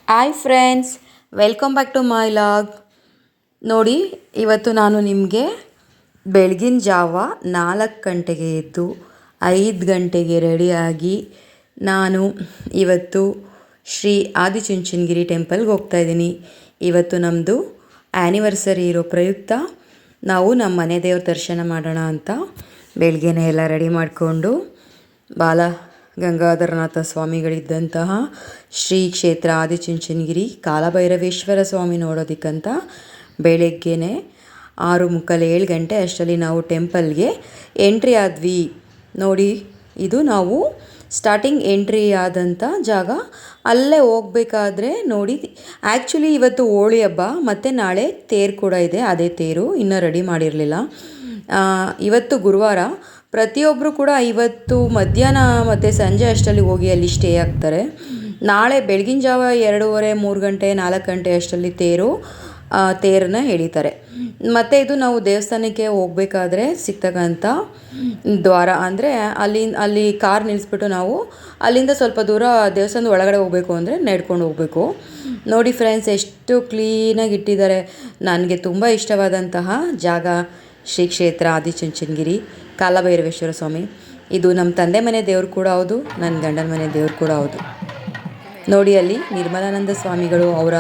Hi friends, welcome back to my vlog. ನೋಡಿ, ಇವತ್ತು ನಾನು ನಿಮಗೆ ಬೆಳಗಿನ ಜಾವ 4 ಗಂಟೆಗೆ ಎದ್ದು 5 ಗಂಟೆಗೆ ರೆಡಿಯಾಗಿ ನಾನು ಇವತ್ತು ಶ್ರೀ ಆದಿಚುಂಚನಗಿರಿ ಟೆಂಪಲ್ಗೆ ಹೋಗ್ತಾಯಿದ್ದೀನಿ. ಇವತ್ತು ನಮ್ಮದು ಆ್ಯನಿವರ್ಸರಿ ಇರೋ ಪ್ರಯುಕ್ತ ನಾವು ನಮ್ಮ ಮನೆ ದೇವ್ರ ದರ್ಶನ ಮಾಡೋಣ ಅಂತ ಬೆಳಗ್ಗೆನೇ ಎಲ್ಲ ರೆಡಿ ಮಾಡಿಕೊಂಡು ಗಂಗಾಧರನಾಥ ಸ್ವಾಮಿಗಳಿದ್ದಂತಹ ಶ್ರೀ ಕ್ಷೇತ್ರ ಆದಿಚುಂಚನಗಿರಿ ಕಾಲಭೈರವೇಶ್ವರ ಸ್ವಾಮಿ ನೋಡೋದಕ್ಕಂತ ಬೆಳಗ್ಗೆನೇ 6:45 ಗಂಟೆ ಅಷ್ಟರಲ್ಲಿ ನಾವು ಟೆಂಪಲ್ಗೆ ಎಂಟ್ರಿ ಆದ್ವಿ. ನೋಡಿ, ಇದು ನಾವು ಸ್ಟಾರ್ಟಿಂಗ್ ಎಂಟ್ರಿ ಆದಂಥ ಜಾಗ. ಅಲ್ಲೇ ಹೋಗಬೇಕಾದ್ರೆ ನೋಡಿ, ಆ್ಯಕ್ಚುಲಿ ಇವತ್ತು ಹೋಳಿ ಹಬ್ಬ ಮತ್ತು ನಾಳೆ ತೇರು ಕೂಡ ಇದೆ. ಅದೇ ತೇರು ಇನ್ನೂ ರೆಡಿ ಮಾಡಿರಲಿಲ್ಲ. ಇವತ್ತು ಗುರುವಾರ. ಪ್ರತಿಯೊಬ್ಬರು ಕೂಡ ಇವತ್ತು ಮಧ್ಯಾಹ್ನ ಮತ್ತು ಸಂಜೆ ಅಷ್ಟರಲ್ಲಿ ಹೋಗಿ ಅಲ್ಲಿ ಸ್ಟೇ ಆಗ್ತಾರೆ. ನಾಳೆ ಬೆಳಗಿನ ಜಾವ 2:30, 3 ಗಂಟೆ, 4 ಗಂಟೆ ಅಷ್ಟರಲ್ಲಿ ತೇರನ್ನ ಎಳಿತಾರೆ. ಮತ್ತು ಇದು ನಾವು ದೇವಸ್ಥಾನಕ್ಕೆ ಹೋಗಬೇಕಾದ್ರೆ ಸಿಗ್ತಕ್ಕಂಥ ದ್ವಾರ. ಅಂದರೆ ಅಲ್ಲಿ ಕಾರ್ ನಿಲ್ಲಿಸ್ಬಿಟ್ಟು ನಾವು ಅಲ್ಲಿಂದ ಸ್ವಲ್ಪ ದೂರ ದೇವಸ್ಥಾನದ ಒಳಗಡೆ ಹೋಗಬೇಕು ಅಂದರೆ ನಡ್ಕೊಂಡು ಹೋಗಬೇಕು. ನೋಡಿ ಫ್ರೆಂಡ್ಸ್, ಎಷ್ಟು ಕ್ಲೀನಾಗಿ ಇಟ್ಟಿದ್ದಾರೆ. ನನಗೆ ತುಂಬ ಇಷ್ಟವಾದಂತಹ ಜಾಗ ಶ್ರೀ ಕ್ಷೇತ್ರ ಆದಿಚುಂಚನಗಿರಿ ಕಾಲಭೈರವೇಶ್ವರ ಸ್ವಾಮಿ. ಇದು ನಮ್ಮ ತಂದೆ ಮನೆ ದೇವ್ರು ಕೂಡ ಹೌದು, ನನ್ನ ಗಂಡನ ಮನೆ ದೇವ್ರು ಕೂಡ ಹೌದು. ನೋಡಿ, ಅಲ್ಲಿ ನಿರ್ಮಲಾನಂದ ಸ್ವಾಮಿಗಳು ಅವರ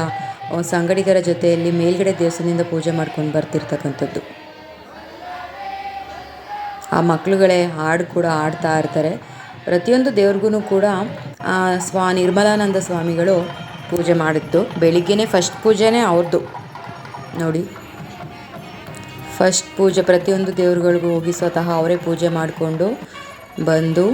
ಸಂಗಡಿಗರ ಜೊತೆಯಲ್ಲಿ ಮೇಲ್ಗಡೆ ದೇವಸ್ಥಾನದಿಂದ ಪೂಜೆ ಮಾಡ್ಕೊಂಡು ಬರ್ತಿರ್ತಕ್ಕಂಥದ್ದು. ಆ ಮಕ್ಕಳುಗಳೇ ಹಾಡು ಕೂಡ ಹಾಡ್ತಾ ಇರ್ತಾರೆ. ಪ್ರತಿಯೊಂದು ದೇವ್ರಿಗೂ ಕೂಡ ನಿರ್ಮಲಾನಂದ ಸ್ವಾಮಿಗಳು ಪೂಜೆ ಮಾಡಿದ್ದು. ಬೆಳಿಗ್ಗೆನೇ ಫಸ್ಟ್ ಪೂಜೆನೇ ಅವ್ರದ್ದು. ನೋಡಿ, ಫಸ್ಟ್ ಪೂಜೆ ಪ್ರತಿಯೊಂದು ದೇವ್ರುಗಳಿಗೂ ಹೋಗಿ ಸ್ವತಃ ಅವರೇ ಪೂಜೆ ಮಾಡಿಕೊಂಡು ಬಂದು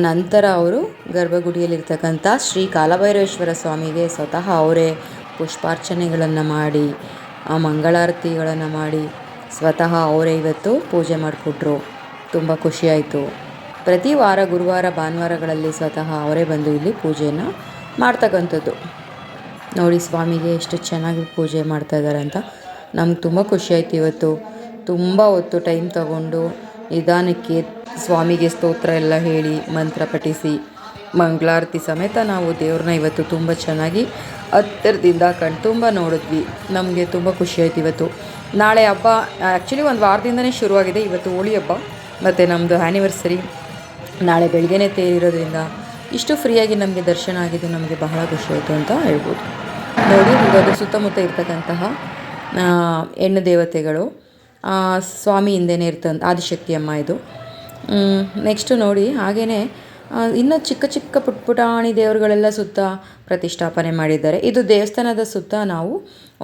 ನಂತರ ಅವರು ಗರ್ಭಗುಡಿಯಲ್ಲಿರ್ತಕ್ಕಂಥ ಶ್ರೀ ಕಾಲಭೈರವೇಶ್ವರ ಸ್ವಾಮಿಗೆ ಸ್ವತಃ ಅವರೇ ಪುಷ್ಪಾರ್ಚನೆಗಳನ್ನು ಮಾಡಿ ಮಂಗಳಾರತಿಗಳನ್ನು ಮಾಡಿ ಸ್ವತಃ ಅವರೇ ಇವತ್ತು ಪೂಜೆ ಮಾಡಿಕೊಟ್ರು. ತುಂಬ ಖುಷಿಯಾಯಿತು. ಪ್ರತಿ ವಾರ ಗುರುವಾರ ಭಾನುವಾರಗಳಲ್ಲಿ ಸ್ವತಃ ಅವರೇ ಬಂದು ಇಲ್ಲಿ ಪೂಜೆಯನ್ನು ಮಾಡ್ತಕ್ಕಂಥದ್ದು. ನೋಡಿ, ಸ್ವಾಮಿಗೆ ಎಷ್ಟು ಚೆನ್ನಾಗಿ ಪೂಜೆ ಮಾಡ್ತಾಯಿದ್ದಾರೆ ಅಂತ ನಮ್ಗೆ ತುಂಬ ಖುಷಿಯಾಯಿತು. ಇವತ್ತು ತುಂಬ ಹೊತ್ತು ಟೈಮ್ ತಗೊಂಡು ನಿಧಾನಕ್ಕೆ ಸ್ವಾಮಿಗೆ ಸ್ತೋತ್ರ ಎಲ್ಲ ಹೇಳಿ ಮಂತ್ರ ಪಠಿಸಿ ಮಂಗಳಾರತಿ ಸಮೇತ ನಾವು ದೇವ್ರನ್ನ ಇವತ್ತು ತುಂಬ ಚೆನ್ನಾಗಿ ಹತ್ತಿರದಿಂದ ತುಂಬ ನೋಡಿದ್ವಿ. ನಮಗೆ ತುಂಬ ಖುಷಿಯಾಯಿತು. ಇವತ್ತು ನಾಳೆ ಹಬ್ಬ ಆ್ಯಕ್ಚುಲಿ ಒಂದು ವಾರದಿಂದನೇ ಶುರುವಾಗಿದೆ. ಇವತ್ತು ಹೋಳಿ ಹಬ್ಬ ಮತ್ತು ನಮ್ಮದು ಆ್ಯನಿವರ್ಸರಿ ನಾಳೆ ಬೆಳಗ್ಗೆನೇ ತೇರಿರೋದ್ರಿಂದ ಇಷ್ಟು ಫ್ರೀಯಾಗಿ ನಮಗೆ ದರ್ಶನ ಆಗಿದ್ದು ನಮಗೆ ಬಹಳ ಖುಷಿಯಾಯಿತು ಅಂತ ಹೇಳ್ಬೋದು. ನೋಡಿ, ಇವಾಗ ಸುತ್ತಮುತ್ತ ಇರ್ತಕ್ಕಂತಹ ಹೆಣ್ಣು ದೇವತೆಗಳು ಸ್ವಾಮಿ ಹಿಂದೆನೇ ಇರ್ತಂತ ಆದಿಶಕ್ತಿ ಅಮ್ಮ ಇದು. ನೆಕ್ಸ್ಟು ನೋಡಿ, ಹಾಗೆಯೇ ಇನ್ನೂ ಚಿಕ್ಕ ಚಿಕ್ಕ ಪುಟಾಣಿ ದೇವರುಗಳೆಲ್ಲ ಸುತ್ತ ಪ್ರತಿಷ್ಠಾಪನೆ ಮಾಡಿದ್ದಾರೆ. ಇದು ದೇವಸ್ಥಾನದ ಸುತ್ತ ನಾವು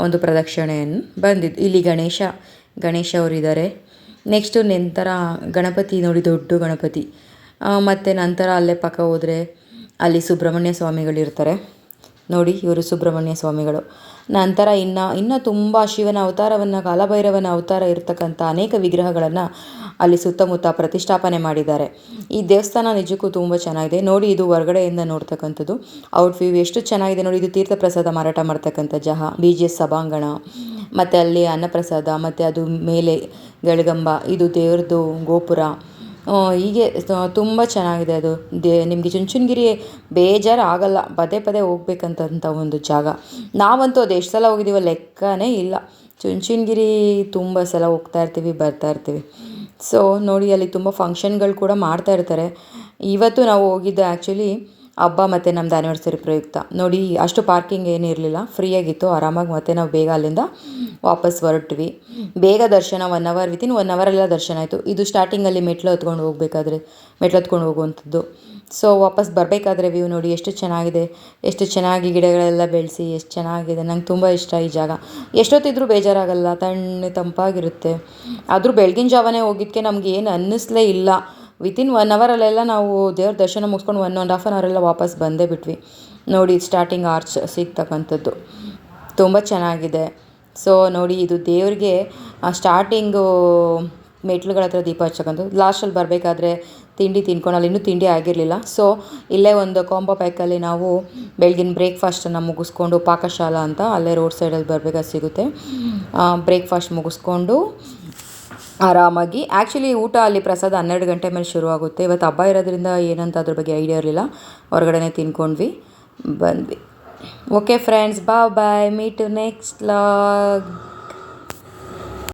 ಒಂದು ಪ್ರದಕ್ಷಿಣೆಯನ್ನು ಬಂದಿದ್ದು. ಇಲ್ಲಿ ಗಣೇಶ ಅವರಿದ್ದಾರೆ. ನೆಕ್ಸ್ಟು ನಂತರ ಗಣಪತಿ ನೋಡಿ, ದೊಡ್ಡ ಗಣಪತಿ. ಮತ್ತು ನಂತರ ಅಲ್ಲೇ ಪಕ್ಕ ಹೋದರೆ ಅಲ್ಲಿ ಸುಬ್ರಹ್ಮಣ್ಯ ಸ್ವಾಮಿಗಳಿರ್ತಾರೆ. ನೋಡಿ, ಇವರು ಸುಬ್ರಹ್ಮಣ್ಯ ಸ್ವಾಮಿಗಳು. ನಂತರ ಇನ್ನು ತುಂಬ ಶಿವನ ಅವತಾರವನ್ನು, ಕಾಲಭೈರವನ ಅವತಾರ ಇರತಕ್ಕಂಥ ಅನೇಕ ವಿಗ್ರಹಗಳನ್ನು ಅಲ್ಲಿ ಸುತ್ತಮುತ್ತ ಪ್ರತಿಷ್ಠಾಪನೆ ಮಾಡಿದ್ದಾರೆ. ಈ ದೇವಸ್ಥಾನ ನಿಜಕ್ಕೂ ತುಂಬ ಚೆನ್ನಾಗಿದೆ. ನೋಡಿ, ಇದು ಹೊರಗಡೆಯಿಂದ ನೋಡ್ತಕ್ಕಂಥದ್ದು ಔಟ್ ವ್ಯೂ ಎಷ್ಟು ಚೆನ್ನಾಗಿದೆ ನೋಡಿ. ಇದು ತೀರ್ಥ ಪ್ರಸಾದ ಮಾರಾಟ ಮಾಡ್ತಕ್ಕಂಥ BGS ಸಭಾಂಗಣ, ಮತ್ತು ಅಲ್ಲಿ ಅನ್ನಪ್ರಸಾದ, ಮತ್ತು ಅದು ಮೇಲೆ ಗೆಳಗಂಬ, ಇದು ದೇವ್ರದ್ದು ಗೋಪುರ. ಹೀಗೆ ತುಂಬ ಚೆನ್ನಾಗಿದೆ. ಅದು ನಿಮಗೆ ಚುಂಚನಗಿರಿ ಬೇಜಾರು ಆಗಲ್ಲ, ಪದೇ ಪದೇ ಹೋಗ್ಬೇಕಂತ ಒಂದು ಜಾಗ. ನಾವಂತೂ ಅದು ಎಷ್ಟು ಸಲ ಹೋಗಿದ್ದೀವೋ ಲೆಕ್ಕನೇ ಇಲ್ಲ. ಚುಂಚನಗಿರಿ ತುಂಬ ಸಲ ಹೋಗ್ತಾ ಇರ್ತೀವಿ, ಬರ್ತಾ ಇರ್ತೀವಿ. ಸೊ ನೋಡಿ, ಅಲ್ಲಿ ತುಂಬ ಫಂಕ್ಷನ್ಗಳು ಕೂಡ ಮಾಡ್ತಾ ಇರ್ತಾರೆ. ಇವತ್ತು ನಾವು ಹೋಗಿದ್ದು ಆ್ಯಕ್ಚುಲಿ ಹಬ್ಬ ಮತ್ತು ನಮ್ಮದು ಆ್ಯನಿವರ್ಸರಿ ಪ್ರಯುಕ್ತ. ನೋಡಿ, ಅಷ್ಟು ಪಾರ್ಕಿಂಗ್ ಏನಿರಲಿಲ್ಲ, ಫ್ರೀಯಾಗಿತ್ತು, ಆರಾಮಾಗಿ. ಮತ್ತು ನಾವು ಬೇಗ ಅಲ್ಲಿಂದ ವಾಪಸ್ ಹೊರಟ್ವಿ. ಬೇಗ ದರ್ಶನ 1 ಅವರ್, ವಿತಿನ್ 1 ಅವರೆಲ್ಲ ದರ್ಶನ ಆಯಿತು. ಇದು ಸ್ಟಾರ್ಟಿಂಗಲ್ಲಿ ಮೆಟ್ಲು ಹತ್ಕೊಂಡು ಹೋಗುವಂಥದ್ದು. ಸೊ ವಾಪಸ್ ಬರಬೇಕಾದ್ರೆ ವ್ಯೂ ನೋಡಿ ಎಷ್ಟು ಚೆನ್ನಾಗಿದೆ, ಎಷ್ಟು ಚೆನ್ನಾಗಿ ಗಿಡಗಳೆಲ್ಲ ಬೆಳೆಸಿ ಎಷ್ಟು ಚೆನ್ನಾಗಿದೆ. ನಂಗೆ ತುಂಬ ಇಷ್ಟ ಈ ಜಾಗ. ಎಷ್ಟೊತ್ತಿದ್ರೂ ಬೇಜಾರಾಗಲ್ಲ, ತಂಪಾಗಿರುತ್ತೆ. ಆದರೂ ಬೆಳಗಿನ ಜಾವನೇ ಹೋಗಿದ್ದಕ್ಕೆ ನಮ್ಗೆ ಏನು ಅನ್ನಿಸ್ಲೇ ಇಲ್ಲ. ವಿತಿನ್ 1 ಅವರಲ್ಲೆಲ್ಲ ನಾವು ದೇವ್ರ ದರ್ಶನ ಮುಗಿಸ್ಕೊಂಡು 1.5 ಅವರೆಲ್ಲ ವಾಪಸ್ ಬಂದೇ ಬಿಟ್ವಿ. ನೋಡಿ, ಸ್ಟಾರ್ಟಿಂಗ್ ಆರ್ಚ್ ಸಿಗ್ತಕ್ಕಂಥದ್ದು ತುಂಬ ಚೆನ್ನಾಗಿದೆ. ಸೊ ನೋಡಿ, ಇದು ದೇವ್ರಿಗೆ ಸ್ಟಾರ್ಟಿಂಗು ಮೆಟ್ಲುಗಳ ಹತ್ರ ದೀಪ ಹಚ್ಚಕ್ಕಂಥದ್ದು. ಲಾಸ್ಟಲ್ಲಿ ಬರಬೇಕಾದ್ರೆ ತಿಂಡಿ ತಿನ್ಕೊಂಡು, ಅಲ್ಲಿ ಇನ್ನೂ ತಿಂಡಿ ಆಗಿರಲಿಲ್ಲ. ಸೊ ಇಲ್ಲೇ ಒಂದು ಕಾಂಬೋ ಪ್ಯಾಕಲ್ಲಿ ನಾವು ಬೆಳಗಿನ ಬ್ರೇಕ್ಫಾಸ್ಟನ್ನು ಮುಗಿಸ್ಕೊಂಡು, ಪಾಕಶಾಲಾ ಅಂತ ಅಲ್ಲೇ ರೋಡ್ ಸೈಡಲ್ಲಿ ಬರಬೇಕಾದ್ರೆ ಸಿಗುತ್ತೆ. ಬ್ರೇಕ್ಫಾಸ್ಟ್ ಮುಗಿಸ್ಕೊಂಡು ಆರಾಮಾಗಿ, ಆ್ಯಕ್ಚುಲಿ ಊಟ ಅಲ್ಲಿ ಪ್ರಸಾದ 12 ಗಂಟೆ ಮೇಲೆ ಶುರುವಾಗುತ್ತೆ. ಇವತ್ತು ಹಬ್ಬ ಇರೋದ್ರಿಂದ ಏನಂತ ಅದ್ರ ಬಗ್ಗೆ ಐಡಿಯಾ ಇರಲಿಲ್ಲ, ಹೊರಗಡೆನೇ ತಿನ್ಕೊಂಡ್ವಿ ಬಂದ್ವಿ. Okay friends, bye bye, meet to next log.